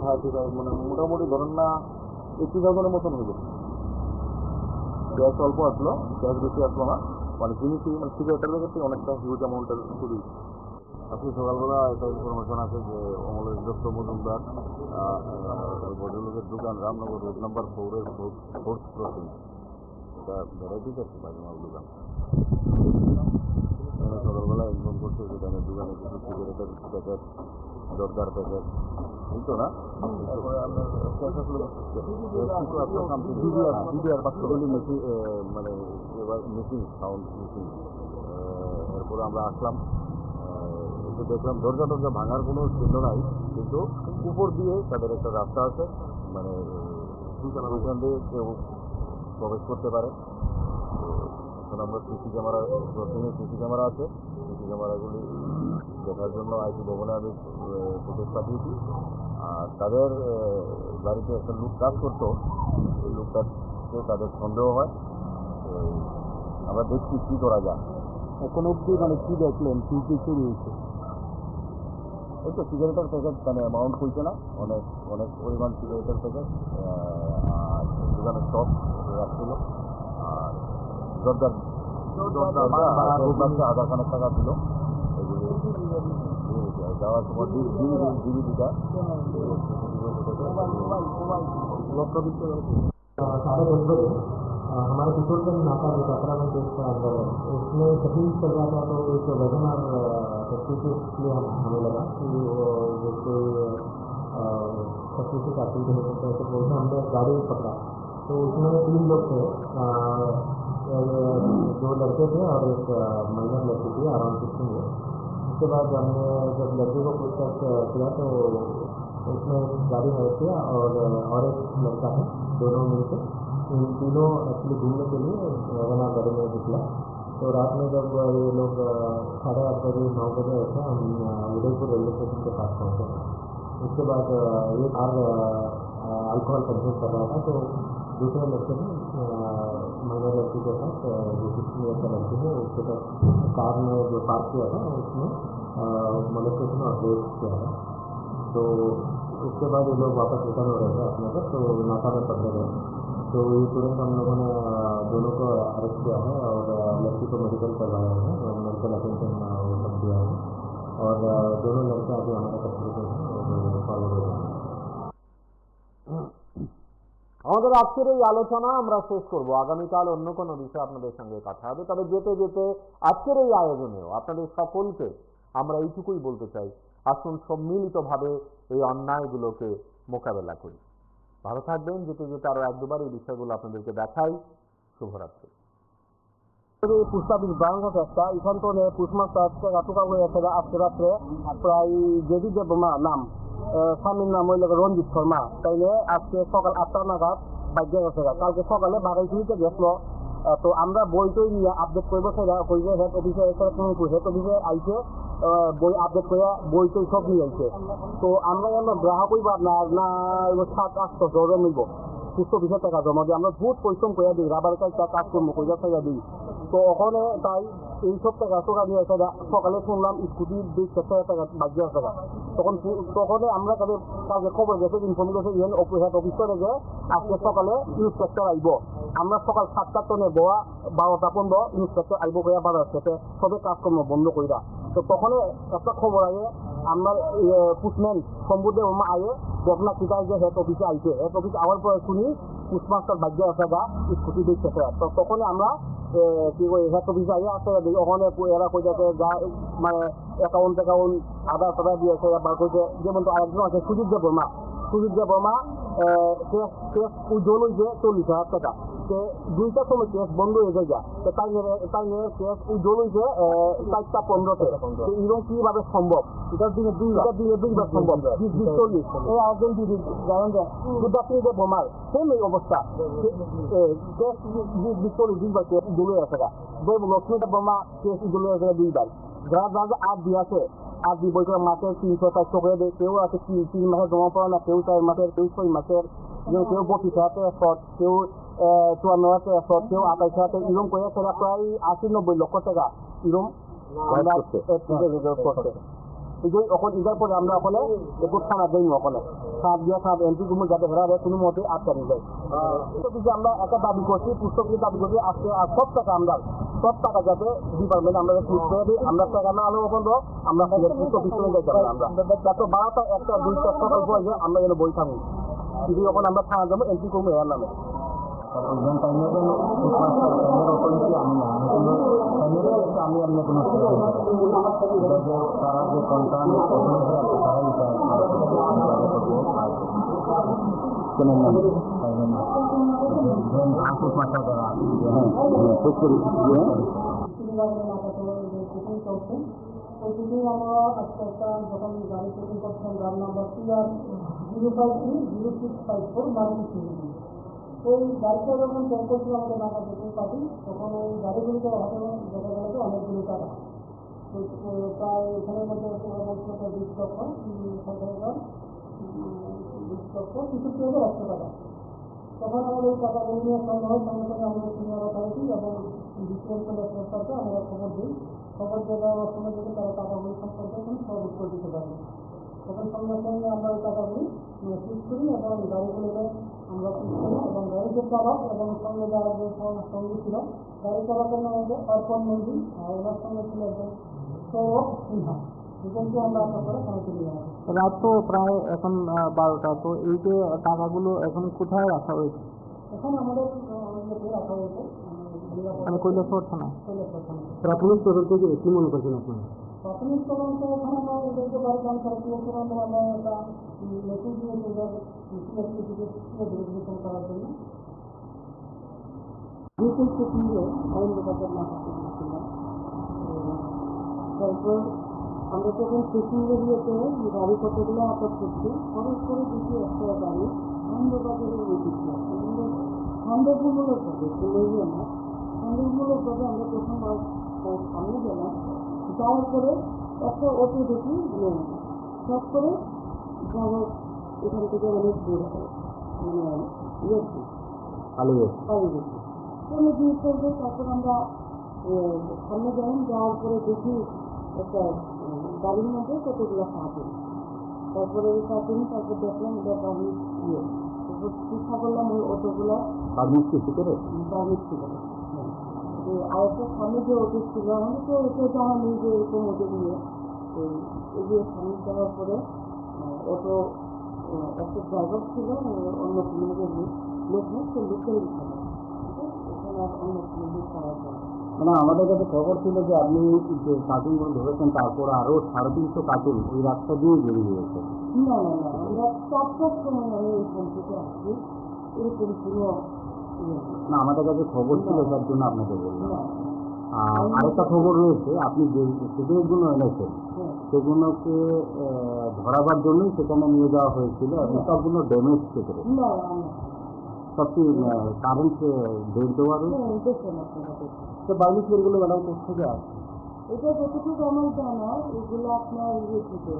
মানে মোটামুটি ধরেন না 80,000 মতন হইলো। ক্যাশ অল্প আসলো, ক্যাশ বেশি আসলো না, মানে জিনিসই মানে সিগারেটের থেকে অনেকটা হিউজ অ্যামাউন্টের চুরি। আজকে সকালবেলা একটা ইনফরমেশন আছে যে অমলেশ দত্ত মজুমদার ভদ্রলোকের দোকান রামনগর রোড নাম্বার 4-এর 4th ক্রসিং, এটা ভ্যারাইটিস আছে মাল দোকান। সকালবেলা ইনফর্ম করছে যে তাদের দোকানে কিছু সিগারেটের প্যাকেট, জর্দার প্যাকেট, এই তো না। তারপরে আপনার ক্যাশ আসলো DVR পার্সোনালি মেশিন, মানে এবার মেশিন সাউন্ড মেশিন। এরপরে আমরা আসলাম, এসে দেখলাম দরজা ভাঙার কোনো চিহ্ন নাই, কিন্তু উপর দিয়ে তাদের একটা রাস্তা আছে, মানে ওইখান দিয়ে কেউ প্রবেশ করতে পারে। তো এখন আমরা সিসি ক্যামেরা আছে, সিসি ক্যামেরাগুলি দেখার জন্য আইটি ভবনে আমি ফুটেজ পাঠিয়েছি। আর তাদের বাড়িতে একটা লোক কাজ করতো, ওই লোকটাকে তাদের সন্দেহ হয়। তো আমরা দেখছি কী করা যায়। এখন অবধি মানে কী দেখলেন, কী চুরি হয়েছে? এই তো সিগারেটের প্যাকেট, মানে অ্যামাউন্ট হয়েছে না, অনেক পরিমাণ সিগারেটের প্যাকেট, আর দোকানে স্টক রাখছিল, আর জর্দার আধার খানের টাকা ছিল, এগুলি যাওয়ার সময় ডিভিডিটা साढ़े 10 बजे हमारे किशोरगंज नाका जो काकरागंज देश का अंदर है उसमें कहीं चल रहा था तो एक वेगनर टैक्सी के लिए हमें लगा कि वो कोई टैक्सी से काफी किलोमीटर तो ऐसे बोलते हमने गाड़ी पकड़ा तो उसमें 3 लोग थे 2 लड़के थे और एक माइनर लड़की थी अराउंड 16 ईयर। उसके बाद हमने जब लड़के को पूछताछ किया तो उसमें गाड़ी है किया और एक लड़का है, दोनों मिलकर इन तीनों एक्चुअली घूमने के लिए वगैरह गाड़ी में निकला। तो रात में जब ये लोग 8:30 बजे 9 बजे ऐसे हम उदयपुर रेलवे स्टेशन के पास पहुँचे। उसके बाद ये बाहर अल्कोहल कंज्यूम कर रहा था तो दूसरे लड़के ने महिला लड़की के साथ जो 16 ईयर का लड़की है उसके साथ कार में जो पार्क किया था उसमें मोलेस्टेशन और रेप किया था। तो उसके बाद ये लोग वापस रिटर्न हो रहे थे अपने पर तो नाका में पकड़े गए। तो ये तुरंत हम लोगों ने दोनों को अरेस्ट किया है और लड़की को मेडिकल करवाया है और मेडिकल अटेंशन वो सब दिया है और दोनों लड़के अभी हमारे कस्टडी में हैं और फॉरवर्ड हो गए। আমাদের আজকের এই আলোচনা আমরা শেষ করব, আগামীকাল অন্য কোনো বিষয়ে আপনাদের সঙ্গে কথা হবে। তবে যেতে যেতে আজকের এই আয়োজনেও আপনাদের সকলকে আমরা এইটুকুই বলতে চাই, আসুন সম্মিলিতভাবে এই অন্যায়গুলোকে মোকাবেলা করি। ভালো থাকবেন। যেতে যেতে আরো 1-2বার এই বিষয়গুলো আপনাদেরকে দেখাই। শুভরাত্রি। পোস্ট অফিস ব্রাঞ্চ একটা এখান থেকে পুষমাস রাতুকা হয়ে আছে আজকে রাত্রে প্রায় যেদি যে বোমা নাম স্বামীর নাম হইল রঞ্জিত শর্মা তাইলে আজকে সকাল 8টা নাগাদ বাইকে গেছে। কালকে সকালে বাগাইছড়িতে গেছিল। তো আমরা বইটই নিয়ে আপডেট করবো সেটা কইবে হেড অফিসে হেড অফিসে আইছে বই আপডেট করে বইটই সব নিয়ে আইছে। তো আমরা গ্রাহক হইবা না 7-8 জন মিলব পোস্ট অফিসে টাকা জমা দিয়ে আমরা বহুত পরিশ্রম করে দিই, রাবার কাজ করবো কইরা টাকা দিই। তো ওখানে তাই এইসব টাকা নিয়ে আসে। সকালে শুনলাম স্কুটির 200 টাকা বাকি আছে। তখন আমরা কালকে খবর গেছে ইনফর্ম গেছে ইভেন হেড অফিস করে যে আজকে সকালে ইন্সপেক্টর আইব। আমরা সকাল 7টা টনে বোয়া 12টা 15 ইন্সপেক্টর আইব করে বাজার থেকে সবে কাজকর্ম বন্ধ কইরা। তো তখন একটা খবর আগে আমার পুষম্যান সম্বুদে ওমা আয়ে ঘটনা কিটায় যে হেড অফিসে আইছে। হেড অফিস আওয়ার পরে শুনি পুষমাস্টার বাজ্য আছে গা স্কুটি 200 টাকা। তো তখন আমরা কি কই হেড অফিসে আইয়া আছে ওখানে এরা কই যাতে যা মানে অ্যাকাউন্ট আধার টাকা দিয়েছে বার করতে। যেমন তো আরেকজন আছে সুজিত বর্মা কেস উজ্জ্বল হয়েছে 40,000 টাকা। 2টার সময় কেস বন্ধ হয়ে যায়। তাই কেস উজ্জ্বল হয়েছে 4টা 15-তে। এরকম কিভাবে সম্ভব? এটা দিনে 2বার সম্ভব 40। এই আরেকজন দিদি জানেন যে গুদাত্রী বোমার সেম এই অবস্থা কেস 2বার কেস উজ্জ্বল হয়ে আছে। লক্ষ্মীটা বোমা কেস উজ্জ্বল হয়ে আছে 2বার। যারা আর দিয়ে আছে আর দি বই করে মাসের 300-400 করে দেয়। কেউ আছে 3 মাসের জমা পড়া না, কেউ 4 মাসের, কেউ 6 মাসের, কেউ 32,000 শর্ট, কেউ 54,000 শর্ট, কেউ 28,000। এরকম করে সেটা প্রায় 80-90 লক্ষ টাকা এরকম করছে। এখন ইজার পরে আমরা ওখানে একটু থানা দেই ওখানে সাপ এন্ট্রি গুলো যাতে হেরাবে কোনো মতে আটকানি যায়। আমরা একটা দাবি করছি, পুস্তক দাবি করছি আজকে আর সব টাকা যাতে ডিপার্টমেন্ট আমরা চুজ করে দিই। আমরা টাকা না আলো বন্ধ আমরা পুস্তক পিছনে যাই আমরা যাতে 12টা 1টা 2টা সকাল পরে আমরা যেন বই থাকি। যদি যখন আমরা থানা যাবো এন্ট্রি করবো এর নামে আমি আপনার কোনো তারা যে সন্তান যখন গাড়ি চেকিং করছেন গাড়ি নাম্বার PR 0530654 মারুতি। ওই গাড়িটা যখন চেক করছিল আমাদের নাকা চেকিং পার্টি, তখন ওই গাড়িগুলিকে হাতে দেখা গেল যে অনেকগুলো টাকা প্রায় এখানের মধ্যে 20 লক্ষ 65,100 টাকা। তখন আমাদের এই টাকাগুলো নিয়ে সঙ্গে সঙ্গে আমাদের সিনিয়র অথরিটি এবং ডিসিএমকে আমরা খবর দিই। খবর দেওয়ার সময় যদি তারা টাকাগুলি সম্পর্কে সব উত্তর দিতে পারবে। তখন সঙ্গে সঙ্গে আমরা এই টাকাগুলি সিজ করি এবং গাড়িগুলোকে আমরা সিজ করি এবং গাড়ির যে চালক এবং সঙ্গে যারা যে সঙ্গী ছিল গাড়ি চালকের নাম হচ্ছে অর্পণ মন্দির আর ওনার সঙ্গে ছিল একজন সৌরভ সিনহা। দুজনকে আমরা আটক করে থানায় তুলে নিয়ে আসি। রাত তো প্রায় এখন 12টা, তো এই যে টাকাগুলো এখন কোথায় রাখা হয়েছে? এখন আমাদের ইয়েতে রাখা হয়েছে মানে কৈলাসহর থানা। কৈলাসহর। প্রাথমিক তদন্ত কি মনে করছেন আপনারা? প্রাথমিক তদন্ত এখন আমরা এদেরকে বাড়ি গান করে দিয়েছিলাম, আমরা একটা মেসেজ দিয়েছি ভেরিফিকেশন করার জন্য। বিকেল চেকিংয়ে আইনবাজার না করতে দিয়েছিলাম। তারপর আমরা যখন চেকিং বেরিয়েছে গাড়ি কতগুলো আটক করছি, হঠাৎ করে দেখি একটা গাড়ি আনন্দবাজারের ওই দিকে সন্দেহমূলকভাবে লেগে না, সন্দেহমূলকভাবে আমরা যখন সামনে গেলাম, যাওয়ার পরে একটা অটো দেখি সব করে ধরো এখান থেকে অনেক দূর মানে ইয়েছি পালিয়ে গেছি। চলে গিয়ে চলবে, তারপর আমরা সামনে গেলাম, যাওয়ার পরে দেখি একটা গাড়ির মধ্যে কতগুলো কার্টুন, তারপরে ওই কার্টুন, তারপর দেখলাম এটা বাড়ির ইয়ে, তারপর চিন্তা করলাম ওই অটোগুলো বাড়ির ছিল। আর একটা সামনে যে অটো ছিল, আমাদের তো এটা জানা নেই যে এরকম অটো নিয়ে এই যে সামনে যাওয়ার পরে অটো একটা ড্রাইভার ছিল, অন্য কোনো লোক নেই, সে লোকের এখানে আর অন্য কোনো লোক পাওয়া যায়। মানে আমাদের কাছে খবর ছিল যে আপনি যে কার্টুনগুলো ধরেছেন, তারপর আরো 350 কার্টুন ওই রাস্তা দিয়ে বেরিয়ে গিয়েছে। না, আমরা 4টার সময় আমি ওইখান থেকে আসছি, এরকম কোনো না, আমাদের কাছে খবর ছিল, তার জন্য আপনাকে বললাম। না। আর আরেকটা খবর রয়েছে, আপনি যে সেগুলো এনেছেন সেগুলোকে ধরাবার জন্যই সেখানে নিয়ে যাওয়া হয়েছিল, এবং সবগুলো ড্যামেজ থেকে না, সব কি কারেন্ট ডেট দেওয়া রয়েছে। দেখুন আপনারা তো বাইরে এগুলো ম্যাডাম কোথেকে আসে? এটা যতটুকু আমার জানা, এগুলো আপনার ইয়ে থেকে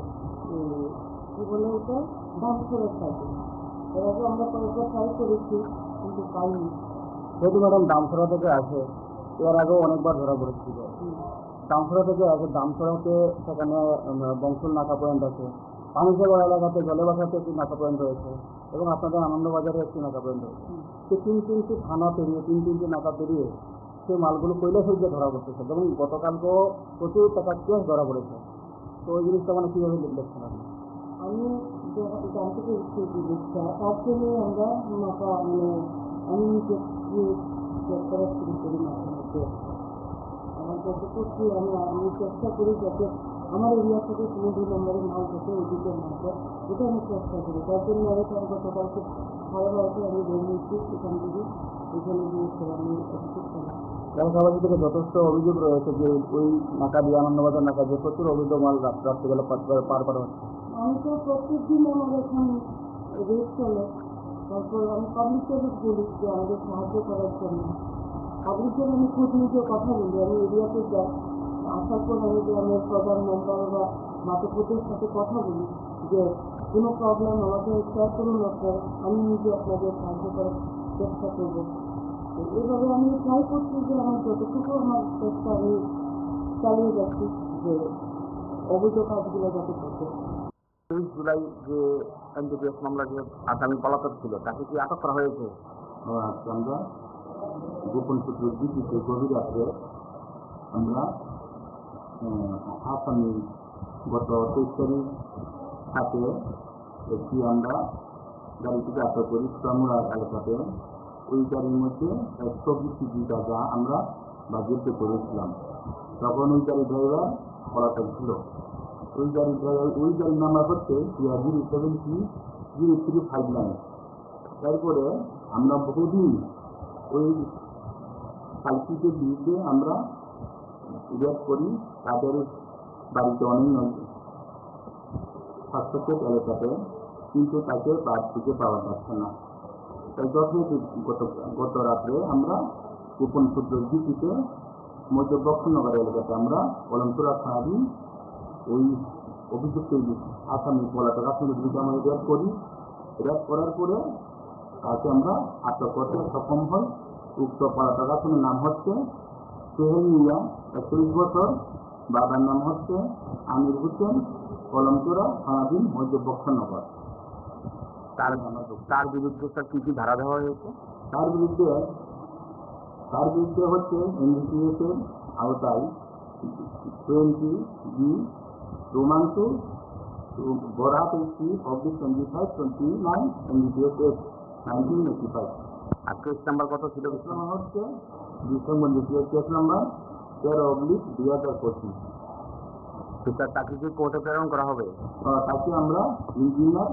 কি বলে ওটা ডান্সের সাইডে। এর আগে আমরা কয়েকবার ট্রাই করেছি কিন্তু পাইনি। যেহেতু ম্যাডাম দামছড়া থেকে আসে, এর আগেও অনেকবার ধরা পড়েছিল। দামছড়া থেকে আসে, দামছড়াতে সেখানে বংশল নাকা পয়েন্ট আছে, পানিসাগর এলাকাতে জলেবাসাতে একটি নাকা পয়েন্ট রয়েছে, এবং আপনাদের আনন্দবাজারে একটি নাকা পয়েন্ট রয়েছে। সে 3-3টি থানা পেরিয়ে 3-3টি নাকা পেরিয়ে সেই মালগুলো কৈলাসহর গিয়ে ধরা পড়তেছে, এবং গতকালকেও প্রচুর টাকার কেস ধরা পড়েছে। তো ওই জিনিসটা মানে কীভাবে দেখছেন আপনি? আমি জানতে পেরেছি জিনিসটা, তার জন্য আমরা মাথা মানে আমি নিজে চেক করা শুরু করি মাথার মধ্যে। আমার যতটুকু আমি চেষ্টা করি যাতে আমার এরিয়া থেকে কোনো 2 নম্বরের মাল থেকে ওইদিকে না যায়, এটা আমি চেষ্টা করি। তার জন্য আমি গতকালকে 12:30 আমি বেরিয়েছি এখান থেকে, এখানে গিয়েছি আমি এলাকাবাসী থেকে যথেষ্ট অভিযোগ রয়েছে যে ওই নাকা দিয়ে আনন্দবাজার নাকা দিয়ে প্রচুর অবৈধ মাল রাত্রিবেলা পার হচ্ছে। আমি তো প্রত্যেক দিন আমার এখন রেট চলে, তারপর আমি পাবলিক সার্ভিস বলি যে আমাদের সাহায্য করার জন্য। পাবলিকের আমি খোঁজ নিতে কথা বলি, আমি এরিয়াতে যাই, আসার পর আমি গ্রামের প্রধান মেম্বার বা মাতৃপতির সাথে কথা বলি যে কোনো প্রবলেম আমাকে শেয়ার করুন আপনারা, আমি নিজে আপনাদের সাহায্য করার চেষ্টা করবো। তো এইভাবে আমি ট্রাই করছি যে আমার যতটুকু আমার চেষ্টা আমি চালিয়ে যাচ্ছি যে অবৈধ কাজগুলো যাতে করতে। 23 জুলাই যে এনডিপিএস মামলা যে আসামি পলাতক ছিল, তাকে কি আটক করা হয়েছে? আজকে আমরা গোপন সূত্রের ভিত্তিতে গভীর রাত্রে আমরা আসামি গত 23 তারিখ রাতে একটি আমরা গাড়িটিকে আটক করি চামুড়া এলাকাতে। ওই গাড়ির মধ্যে 120 কেজি টাকা আমরা বাজেটে করেছিলাম। তখন ওই গাড়ি ড্রাইভার পলাতক ছিল। ওই গাড়ির নাম্বার হচ্ছে 0700359। তারপরে আমরা বহুদিন ওই কালপিটের বিরুদ্ধে আমরা রেড করি, তাদের বাড়িতে অনেক সাসপেক্টেড এলাকাতে, কিন্তু তাকে বাদ থেকে পাওয়া যাচ্ছে না। তাই গত রাত্রে আমরা গোপন সূত্রের ভিত্তিতে মধ্য বক্ষনগর এলাকাতে আমরা কলমপুরা থানাধীন ওই অভিযুক্ত আসামি পলাতক আসামির বিরুদ্ধে আমরা রেড করি। রেড করার পরে তাকে আমরা আটক করতে সক্ষম হই। উক্ত পলাতক আসামির নাম হচ্ছে সোহেল মিয়া, 31 বছর, বাবার নাম হচ্ছে আমির হোসেন, কলমপুরা থানাধীন মধ্য বক্ষনগর। তার বিরুদ্ধে স্যার কি ধারা দেওয়া হয়েছে? তার বিরুদ্ধে হচ্ছে এনডিপিএস এর আওতায় 20B Romansu Borat Street of the 2529 MBPS Act 1985. R case number কত ছিল? নাম্বার হচ্ছে ডিসেম্বর কেস নাম্বার 13/2025। তার তাকে কি কোর্টে প্রেরণ করা হবে? তাকে আমরা ইঞ্জিনিয়ার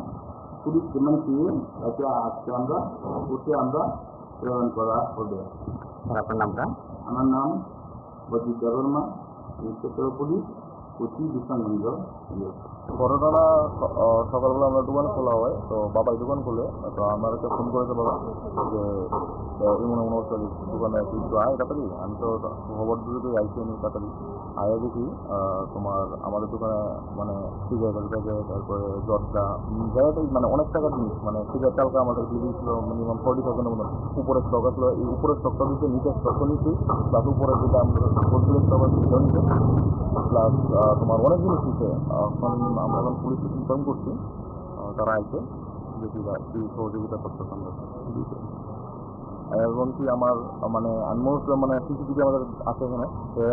পুলিশ মানে পিএম তাকে আজকে আমরা কোর্টে আমরা প্রেরণ করা হবে। আর আপনার নামটা? আমার নাম বজিত দেববর্মা, ইন্সপেক্টর পুলিশ কোচি বিশালগঞ্জ। ঘটনাটা সকালবেলা আমরা দোকান খোলা হয়, তো বাবাই দোকান খুলে, তো আমাকে ফোন করেছে বাবা যে এমন এমন অবস্থা দোকানে কিছু আয় তাড়াতাড়ি। আমি তো খবর দিতে আইছি আমি তাড়াতাড়ি আয়া দেখি তোমার আমাদের দোকানে মানে সিগারেটের প্যাকেট, তারপরে জর্দা জায়গাটাই মানে অনেক টাকার জিনিস, মানে সিগারেট চালকা আমাদের দিয়ে দিয়েছিল মিনিমাম 40,000 মতো। উপরের স্টক আসলো, এই উপরের স্টকটা দিচ্ছে, নিচের স্টকটা নিচ্ছি, প্লাস উপরের যেটা আমরা হোলসেলের স্টক আছে সেটাও নিচ্ছে, প্লাস তোমার অনেক জিনিস দিচ্ছে। এখন আমরা এখন পুলিশকে ইনফর্ম করছি, তারা আইছে দেখি কি সহযোগিতা করতে আমরা দিতে। এবং কি আমার মানে আনমোস্ট মানে সিসিটিভি আমাদের আছে এখানে,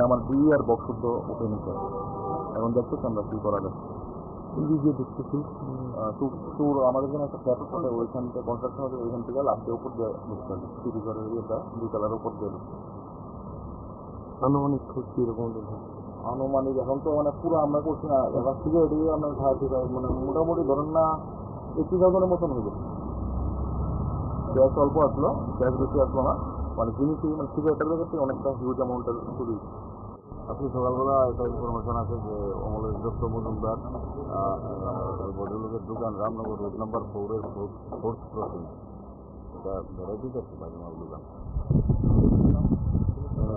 আমার দুই আর বক্স শুদ্ধ উঠে নিতে। এখন দেখতেছি আমরা কী করা যায়। গিয়ে দেখতেছি টুর আমাদের এখানে একটা ফ্ল্যাট আছে, ওইখান থেকে কনস্ট্রাকশন আছে, ওইখান থেকে লাস্টে উপর দিয়ে ঢুকতে হবে, সিটি ঘরের ইয়েটা 2 তলার উপর দিয়ে ঢুকতে। আনুমানিক খুঁজছি এরকম আনুমানিক এখন তো মানে পুরো আমরা করছি না, এবার থেকে এটি আমরা মানে মোটামুটি ধরেন না 80,000-এর মতন হয়ে যাবে। ক্যাশ অল্প আসলো, ক্যাশ বেশি আসলো না, মানে জিনিসই মানে সিগারেটের ব্যাগের থেকে অনেকটা হিউজ অ্যামাউন্টের চুরি। আজকে সকালবেলা একটা ইনফরমেশন আছে যে অমলেশ দত্ত মজুমদার ভদ্রলোকের দোকান রামনগর রোড নাম্বার 4-এর 4th ক্রসিং, এটা ভ্যারাইটিস আছে বাজিমাল দোকান।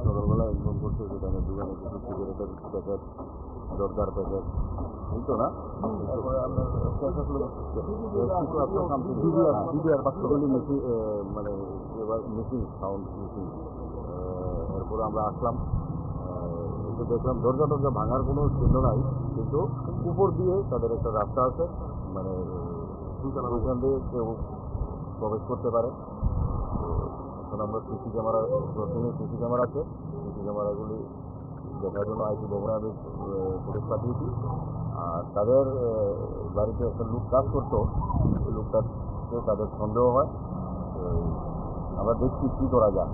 সকালবেলা ইনফর্ম করছে যে তাদের দোকানে কিছু সিগারেটের প্যাকেট, জর্দার প্যাকেট বুঝতো না, ডিবিআর বাস্তবলি মেশিন মানে মেশিন সাউন্ড মেশিন। এরপরে আমরা আসলাম, এসে দেখলাম দরজা ভাঙার কোনো চিহ্ন নাই, কিন্তু উপর দিয়ে তাদের একটা রাস্তা আছে, মানে ওইখান দিয়ে কেউ প্রবেশ করতে পারে। এখন আমরা সিসি ক্যামেরা আছে, সিসি ক্যামেরাগুলি দেখার জন্য আইটি ভবনে আমি পুলিশ পাঠিয়েছি। আর তাদের বাড়িতে একটা লোক কাজ করতো, ওই লোকটাকে তাদের সন্দেহ হয়, আমরা দেখছি কী করা যায়।